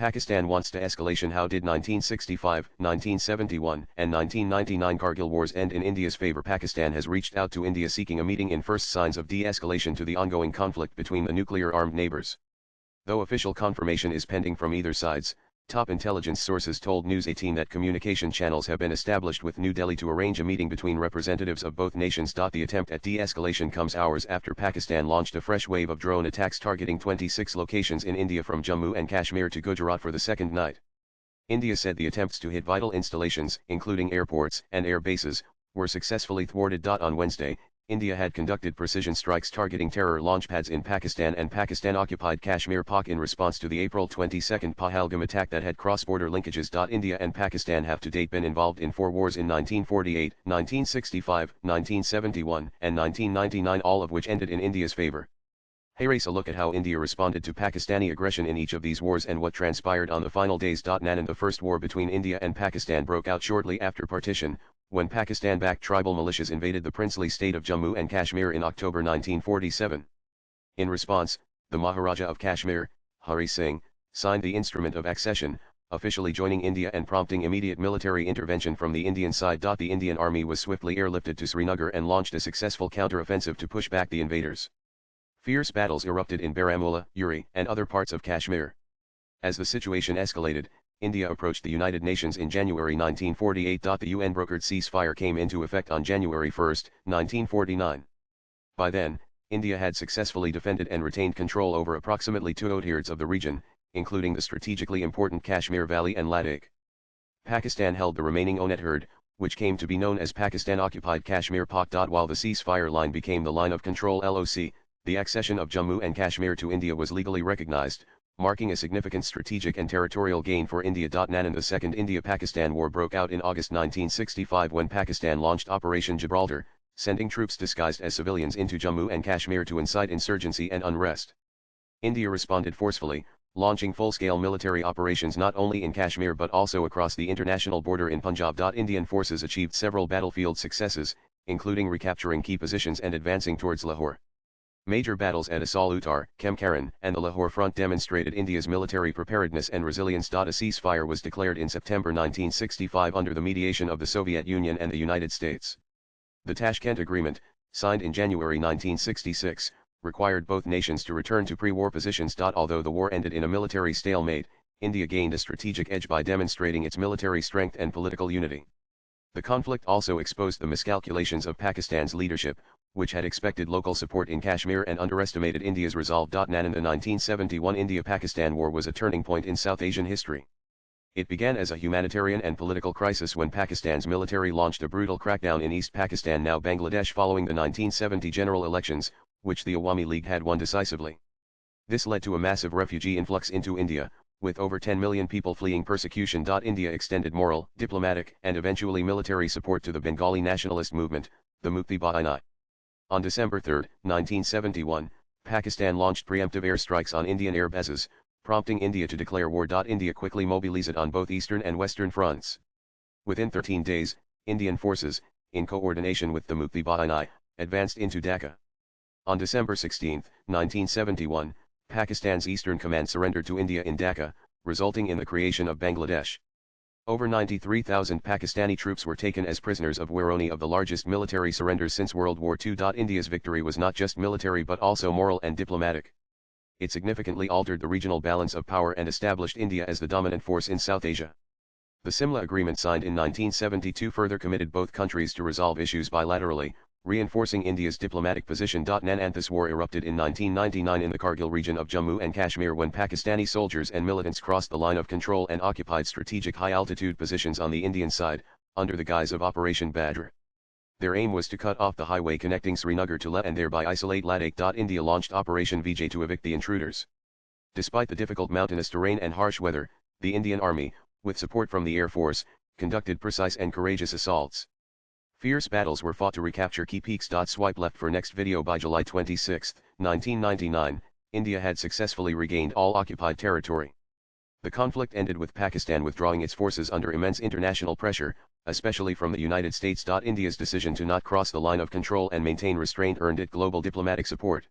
Pakistan wants de-escalation. How did 1965, 1971, and 1999 Kargil wars end in India's favor? Pakistan has reached out to India seeking a meeting in first signs of de-escalation to the ongoing conflict between the nuclear-armed neighbors. Though official confirmation is pending from either sides, top intelligence sources told News 18 that communication channels have been established with New Delhi to arrange a meeting between representatives of both nations. The attempt at de-escalation comes hours after Pakistan launched a fresh wave of drone attacks targeting 26 locations in India from Jammu and Kashmir to Gujarat for the second night. India said the attempts to hit vital installations, including airports and air bases, were successfully thwarted. On Wednesday, India had conducted precision strikes targeting terror launchpads in Pakistan and Pakistan-occupied Kashmir (Pak) in response to the April 22 Pahalgam attack that had cross-border linkages. India and Pakistan have to date been involved in 4 wars in 1948, 1965, 1971, and 1999, all of which ended in India's favor. Here's a look at how India responded to Pakistani aggression in each of these wars and what transpired on the final days. Nanan. The first war between India and Pakistan broke out shortly after partition, when Pakistan-backed tribal militias invaded the princely state of Jammu and Kashmir in October 1947. In response, the Maharaja of Kashmir, Hari Singh, signed the Instrument of Accession, officially joining India and prompting immediate military intervention from the Indian side. The Indian army was swiftly airlifted to Srinagar and launched a successful counter-offensive to push back the invaders. Fierce battles erupted in Baramulla, Uri, and other parts of Kashmir. As the situation escalated, India approached the United Nations in January 1948. The UN-brokered ceasefire came into effect on January 1, 1949. By then, India had successfully defended and retained control over approximately 2/3 of the region, including the strategically important Kashmir Valley and Ladakh. Pakistan held the remaining onet, which came to be known as Pakistan-occupied Kashmir (Pak). While the ceasefire line became the line of control (LOC), the accession of Jammu and Kashmir to India was legally recognized, marking a significant strategic and territorial gain for India. Nanan. The Second India-Pakistan War broke out in August 1965 when Pakistan launched Operation Gibraltar, sending troops disguised as civilians into Jammu and Kashmir to incite insurgency and unrest. India responded forcefully, launching full-scale military operations not only in Kashmir but also across the international border in Punjab. Indian forces achieved several battlefield successes, including recapturing key positions and advancing towards Lahore. Major battles at Asal Uttar, Kemkaran, and the Lahore front demonstrated India's military preparedness and resilience. A ceasefire was declared in September 1965 under the mediation of the Soviet Union and the United States. The Tashkent Agreement, signed in January 1966, required both nations to return to pre-war positions. Although the war ended in a military stalemate, India gained a strategic edge by demonstrating its military strength and political unity. The conflict also exposed the miscalculations of Pakistan's leadership, which had expected local support in Kashmir and underestimated India's resolve. Nanan. The 1971 India-Pakistan War was a turning point in South Asian history. It began as a humanitarian and political crisis when Pakistan's military launched a brutal crackdown in East Pakistan, now Bangladesh, following the 1970 general elections, which the Awami League had won decisively. This led to a massive refugee influx into India, with over 10 million people fleeing persecution. India extended moral, diplomatic, and eventually military support to the Bengali nationalist movement, the Mukti Bahini. On December 3, 1971, Pakistan launched preemptive airstrikes on Indian air bases, prompting India to declare war. India quickly mobilized on both eastern and western fronts. Within 13 days, Indian forces, in coordination with the Mukti Bahini, advanced into Dhaka. On December 16, 1971, Pakistan's Eastern Command surrendered to India in Dhaka, resulting in the creation of Bangladesh. Over 93,000 Pakistani troops were taken as prisoners of war, one of the largest military surrenders since World War II. India's victory was not just military but also moral and diplomatic. It significantly altered the regional balance of power and established India as the dominant force in South Asia. The Simla Agreement, signed in 1972, further committed both countries to resolve issues bilaterally, reinforcing India's diplomatic position. Nanan. This war erupted in 1999 in the Kargil region of Jammu and Kashmir when Pakistani soldiers and militants crossed the line of control and occupied strategic high-altitude positions on the Indian side, under the guise of Operation Badr. Their aim was to cut off the highway connecting Srinagar to Leh and thereby isolate Ladakh. India launched Operation Vijay to evict the intruders. Despite the difficult mountainous terrain and harsh weather, the Indian Army, with support from the Air Force, conducted precise and courageous assaults. Fierce battles were fought to recapture key peaks. Swipe left for next video. By July 26, 1999, India had successfully regained all occupied territory. The conflict ended with Pakistan withdrawing its forces under immense international pressure, especially from the United States. India's decision to not cross the line of control and maintain restraint earned it global diplomatic support.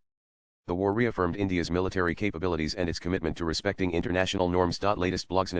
The war reaffirmed India's military capabilities and its commitment to respecting international norms. Latest blogs.